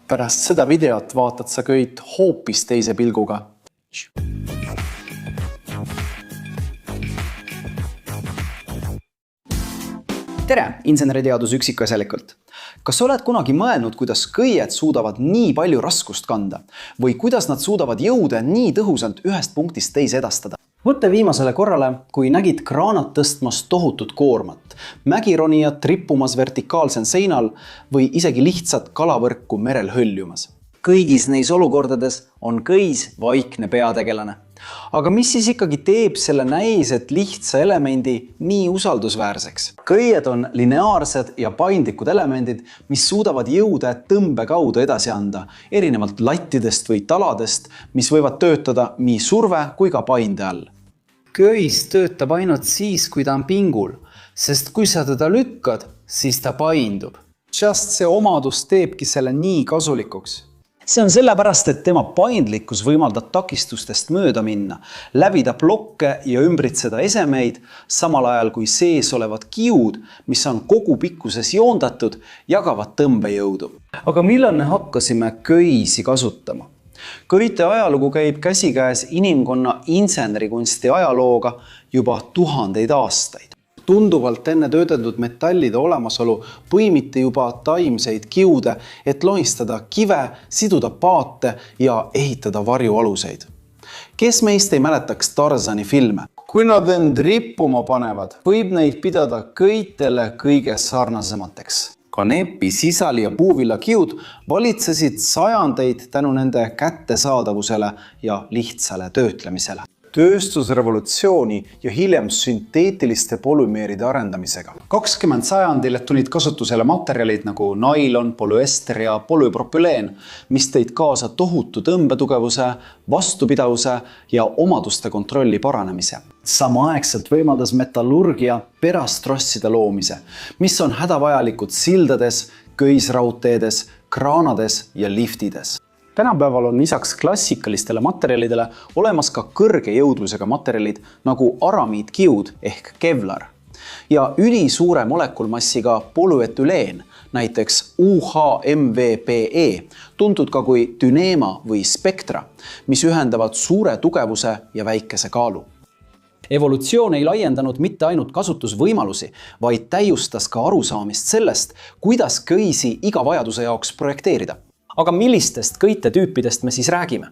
Pärast seda videot vaatad sa köit hoopis teise pilguga. Tere, inseneriteadus üksikasjalikult. Kas oled kunagi mõelnud, kuidas köied suudavad nii palju raskust kanda või kuidas nad suudavad jõude nii tõhusalt ühest punktist teise edastada? Võtte viimasele korrale, kui nägid kraanat tõstmas tohutut koormat, mägironijat rippumas vertikaalsel seinal või isegi lihtsat kalavõrku merel hõljumas. Kõigis neis olukordades on köis vaikne peategelane. Aga mis siis ikkagi teeb selle näiselt lihtsa elemendi nii usaldusväärseks? Köied on lineaarsed ja paindlikud elemendid, mis suudavad jõude tõmbe kaudu edasi anda, erinevalt lattidest või taladest, mis võivad töötada nii surve kui ka painde all. Köis töötab ainult siis, kui ta on pingul, sest kui sa teda lükkad, siis ta paindub. Just see omadus teebki selle nii kasulikuks. See on sellepärast, et tema paindlikkus võimaldab takistustest mööda minna, läbida blokke ja ümbritseda esemeid, samal ajal kui sees olevad kiud, mis on kogu pikkuses joondatud, jagavad tõmbejõudu. Aga millal me hakkasime köisi kasutama? Köite ajalugu käib käsikäes inimkonna insenerikunsti ajalooga juba tuhandeid aastaid. Tunduvalt enne töödeldud metallide olemasolu põimiti juba taimseid kiude, et lohistada kive, siduda paate ja ehitada varjualuseid. Kes meist ei mäletaks Tarzani filme? Kui nad end rippuma panevad, võib neid pidada köitele kõige sarnasemateks. Kanepi, sisali ja puuvilla kiud valitsesid sajandeid tänu nende kättesaadavusele ja lihtsale töötlemisele. Tööstusrevolutsiooni ja hiljem sünteetiliste polümeeride arendamisega. 20 sajandil tulid kasutusele materjalid nagu nailon, polüester ja polüpropüleen, mis tõid kaasa tohutu tõmbetugevuse, vastupidavuse ja omaduste kontrolli paranemise. Samaaegselt võimaldas metallurgia perastrosside loomise, mis on hädavajalikud sildades, köisraudteedes, kraanades ja liftides. Tänapäeval on lisaks klassikalistele materjalidele olemas ka kõrge jõudlusega materjalid nagu aramiidkiud ehk kevlar ja ülisuure molekulmassiga polüetüleen, näiteks UHMVPE, tuntud ka kui Dyneema või Spectra, mis ühendavad suure tugevuse ja väikese kaalu. Evolutsioon ei laiendanud mitte ainult kasutusvõimalusi, vaid täiustas ka arusaamist sellest, kuidas köisi iga vajaduse jaoks projekteerida. Aga millistest köitetüüpidest me siis räägime?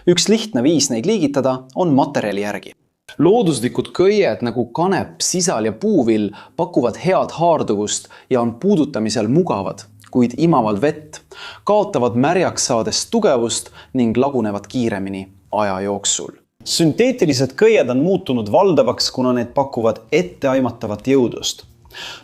Üks lihtne viis neid liigitada on materjali järgi. Looduslikud köied nagu kanep, sisal ja puuvill pakuvad head haarduvust ja on puudutamisel mugavad, kuid imavad vett, kaotavad märjaks saades tugevust ning lagunevad kiiremini aja jooksul. Sünteetilised köied on muutunud valdavaks, kuna need pakuvad etteaimatavat jõudlust.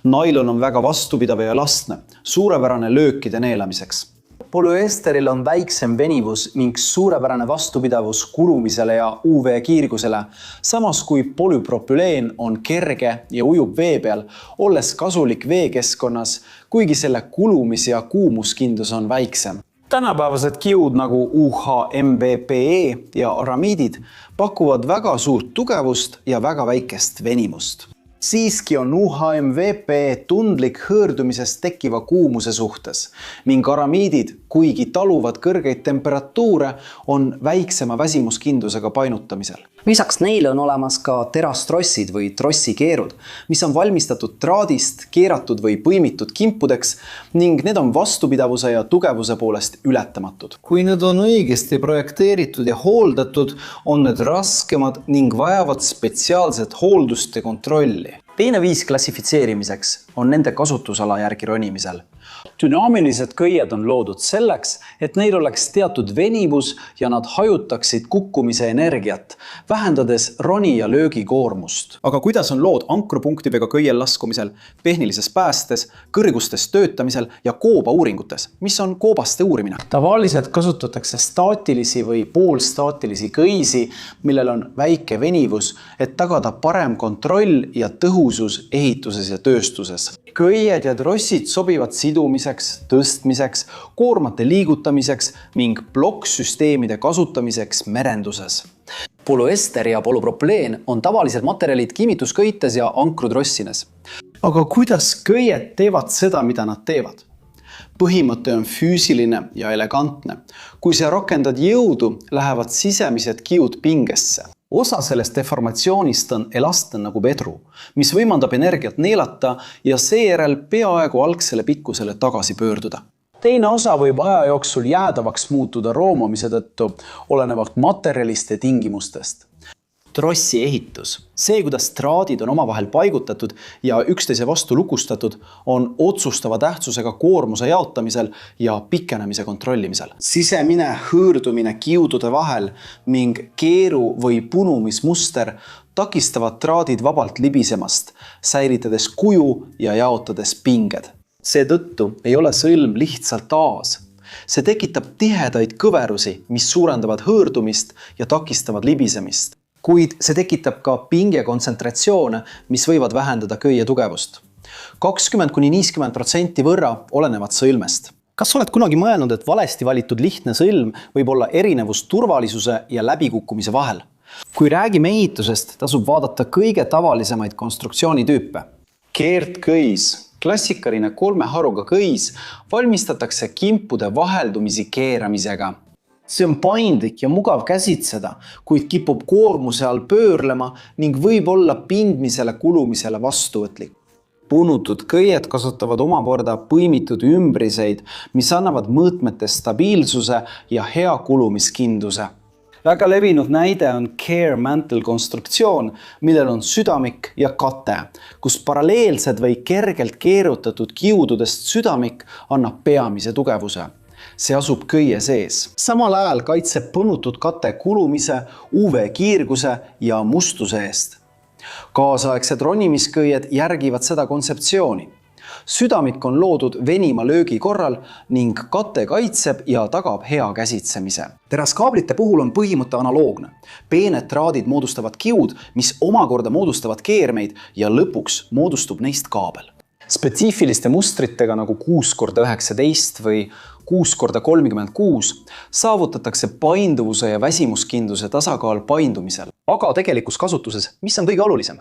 Nailon on väga vastupidav ja elastne, suurepärane löökide neelamiseks. Polüesteril on väiksem venivus ning suurepärane vastupidavus kulumisele ja UV-kiirgusele, samas kui polüpropüleen on kerge ja ujub vee peal, olles kasulik veekeskkonnas, kuigi selle kulumis- ja kuumuskindlus on väiksem. Tänapäevased kiud nagu UHMVPE ja aramiidid pakuvad väga suurt tugevust ja väga väikest venimust. Siiski on UHMVP tundlik hõõrdumisest tekkiva kuumuse suhtes ning aramiidid, kuigi taluvad kõrgeid temperatuure, on väiksema väsimuskindlusega painutamisel. Lisaks neile on olemas ka terastrossid või trossikeerud, mis on valmistatud traadist, keeratud või põimitud kimpudeks ning need on vastupidavuse ja tugevuse poolest ületamatud. Kui need on õigesti projekteeritud ja hooldatud, on need raskemad ning vajavad spetsiaalset hooldust ja kontrolli. Teine viis klassifitseerimiseks on nende kasutusala järgi ronimisel. Dünaamilised köied on loodud selleks, et neil oleks teatud venivus ja nad hajutaksid kukkumise energiat, vähendades roni ja löögi koormust. Aga kuidas on lood ankrupunktidega köiel laskumisel, tehnilises päästes, kõrgustes töötamisel ja kooba uuringutes? Mis on koobaste uurimine? Tavaliselt kasutatakse staatilisi või poolstaatilisi köisi, millel on väike venivus, et tagada parem kontroll ja tõhusus ehituses ja tööstuses. Köied ja trossid sobivad sidumiseks, tõstmiseks, koormate liigutamiseks ning plokksüsteemide kasutamiseks merenduses. Polüester ja polüpropüleen on tavalised materjalid kiimitusköites ja ankrutrossines. Aga kuidas köied teevad seda, mida nad teevad? Põhimõte on füüsiline ja elegantne. Kui sa rakendad jõudu, lähevad sisemised kiud pingesse. Osa sellest deformatsioonist on elastne nagu vedru, mis võimaldab energiat neelata ja seejärel peaaegu algsele pikkusele tagasi pöörduda. Teine osa võib aja jooksul jäädavaks muutuda roomamise tõttu, olenevalt materjalist ja tingimustest. Trossi ehitus. See, kuidas traadid on omavahel paigutatud ja üksteise vastu lukustatud, on otsustava tähtsusega koormuse jaotamisel ja pikenemise kontrollimisel. Sisemine hõõrdumine kiudude vahel ning keeru või punumismuster takistavad traadid vabalt libisemast, säilitades kuju ja jaotades pinged. Seetõttu ei ole sõlm lihtsalt aas. See tekitab tihedaid kõverusi, mis suurendavad hõõrdumist ja takistavad libisemist. Kuid see tekitab ka pinge kontsentratsioone, mis võivad vähendada köie tugevust. 20–40% võrra olenevad sõlmest. Kas oled kunagi mõelnud, et valesti valitud lihtne sõlm võib olla erinevus turvalisuse ja läbikukkumise vahel? Kui räägime ehitusest, tasub vaadata kõige tavalisemaid konstruktsioonitüüpe. Keerdkõis, klassikaline 3 haruga kõis, valmistatakse kimpude vaheldumisi keeramisega. See on paindlik ja mugav käsitseda, kuid kipub koormuse all pöörlema ning võib olla pindmisele kulumisele vastuvõtlik. Punutud kõied kasutavad omakorda põimitud ümbriseid, mis annavad mõõtmete stabiilsuse ja hea kulumiskindluse. Väga levinud näide on care mantle konstruktsioon, millel on südamik ja kate, kus paralleelsed või kergelt keerutatud kiududest südamik annab peamise tugevuse. See asub köie sees. Samal ajal kaitseb põnutud kate kulumise, UV-kiirguse ja mustuse eest. Kaasaegsed ronimiskõied järgivad seda kontseptsiooni. Südamik on loodud venima löögi korral ning kate kaitseb ja tagab hea käsitsemise. Teraskaablite puhul on põhimõte analoogne. Peened traadid moodustavad kiud, mis omakorda moodustavad keermeid ja lõpuks moodustub neist kaabel. Spetsiifiliste mustritega nagu 6x19 või 6x36 saavutatakse painduvuse ja väsimuskindluse tasakaal paindumisel. Aga tegelikus kasutuses, mis on kõige olulisem?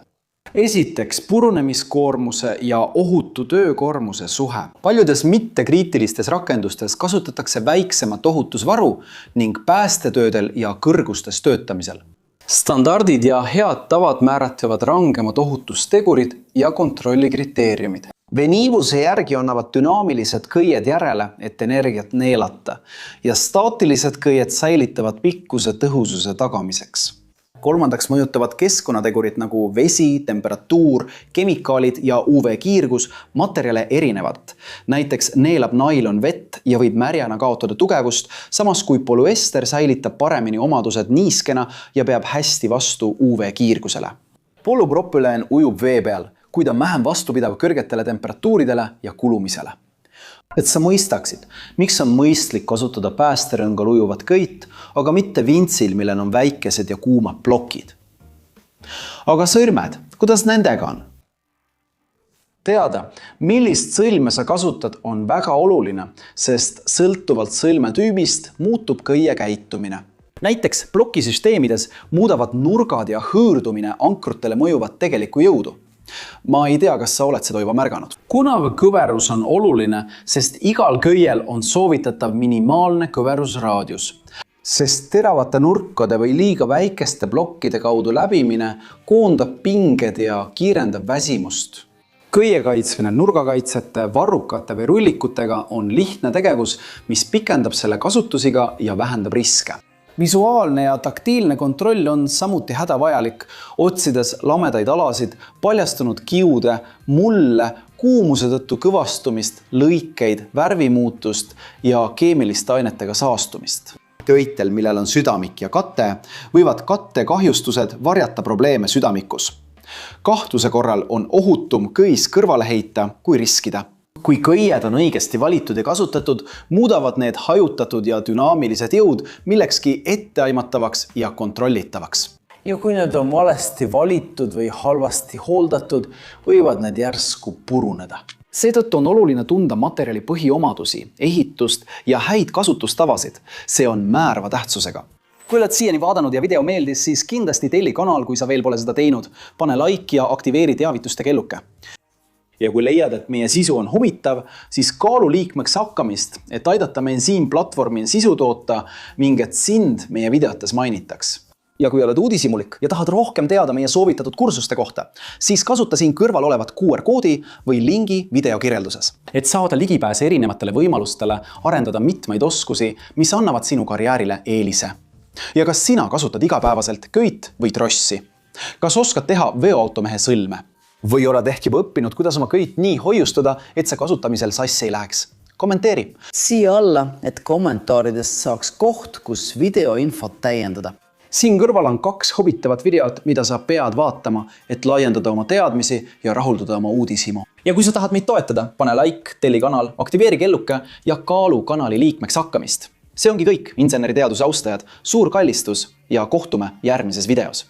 Esiteks, purunemiskoormuse ja ohutu töökoormuse suhe. Paljudes mittekriitilistes rakendustes kasutatakse väiksemat ohutusvaru ning päästetöödel ja kõrgustes töötamisel. Standardid ja head tavad määratlevad rangemad ohutustegurid ja kontrollikriteeriumid. Venivuse järgi annavad dünaamilised kõied järele, et energiat neelata ja staatilised kõied säilitavad pikkuse tõhususe tagamiseks. Kolmandaks mõjutavad keskkonnategurid nagu vesi, temperatuur, kemikaalid ja UV-kiirgus materjale erinevat. Näiteks neelab nailon vett ja võib märjana kaotada tugevust, samas kui polüester säilitab paremini omadused niiskena ja peab hästi vastu UV-kiirgusele. Polüpropüleen ujub vee peal, kuid on vähem vastupidav kõrgetele temperatuuridele ja kulumisele. Et sa mõistaksid, miks on mõistlik kasutada päästerõngal ujuvat kõit, aga mitte vintsil, millel on väikesed ja kuumad plokid. Aga sõrmed, kuidas nendega on? Teada, millist sõlme sa kasutad, on väga oluline, sest sõltuvalt sõlmetüübist muutub kõie käitumine. Näiteks plokisüsteemides muudavad nurgad ja hõõrdumine ankrutele mõjuvat tegelikku jõudu. Ma ei tea, kas sa oled seda juba märganud. Kunav kõverus on oluline, sest igal köiel on soovitatav minimaalne kõverusraadius. Sest teravate nurkade või liiga väikeste plokkide kaudu läbimine koondab pinged ja kiirendab väsimust. Köie kaitsmine nurgakaitsete, varrukate või rullikutega on lihtne tegevus, mis pikendab selle kasutusiga ja vähendab riske. Visuaalne ja taktiilne kontroll on samuti hädavajalik, otsides lamedaid alasid, paljastunud kiude, mulle, kuumuse tõttu kõvastumist, lõikeid, värvimuutust ja keemiliste ainetega saastumist. Köitel, millel on südamik ja kate, võivad katte kahjustused varjata probleeme südamikus. Kahtluse korral on ohutum kõis kõrvale heita kui riskida. Kui kõied on õigesti valitud ja kasutatud, muudavad need hajutatud ja dünaamilised jõud millekski etteaimatavaks ja kontrollitavaks. Ja kui need on valesti valitud või halvasti hooldatud, võivad need järsku puruneda. Seetõttu on oluline tunda materjali põhiomadusi, ehitust ja häid kasutustavasid. See on määrava tähtsusega. Kui oled siiani vaadanud ja video meeldis, siis kindlasti telli kanal, kui sa veel pole seda teinud. Pane like ja aktiveeri teavituste kelluke. Ja kui leiad, et meie sisu on huvitav, siis kaalu liikmeks hakkamist, et aidata meil siin platvormil sisu toota ning et sind meie videotes mainitaks. Ja kui oled uudishimulik ja tahad rohkem teada meie soovitatud kursuste kohta, siis kasuta siin kõrval olevat QR-koodi või lingi video kirjelduses. Et saada ligipääse erinevatele võimalustele, arendada mitmeid oskusi, mis annavad sinu karjäärile eelise. Ja kas sina kasutad igapäevaselt köit või trossi? Kas oskad teha veoautomehe sõlme? Või oled ehk juba õppinud, kuidas oma köit nii hoiustada, et see kasutamisel sassi ei läheks? Kommenteeri. Siia alla, et kommentaaridest saaks koht, kus videoinfot täiendada. Siin kõrval on 2 huvitavat videot, mida sa pead vaatama, et laiendada oma teadmisi ja rahuldada oma uudishimu. Ja kui sa tahad meid toetada, pane like, telli kanal, aktiveeri kelluke ja kaalu kanali liikmeks hakkamist. See ongi kõik, inseneriteaduse austajad, suur kallistus ja kohtume järgmises videos.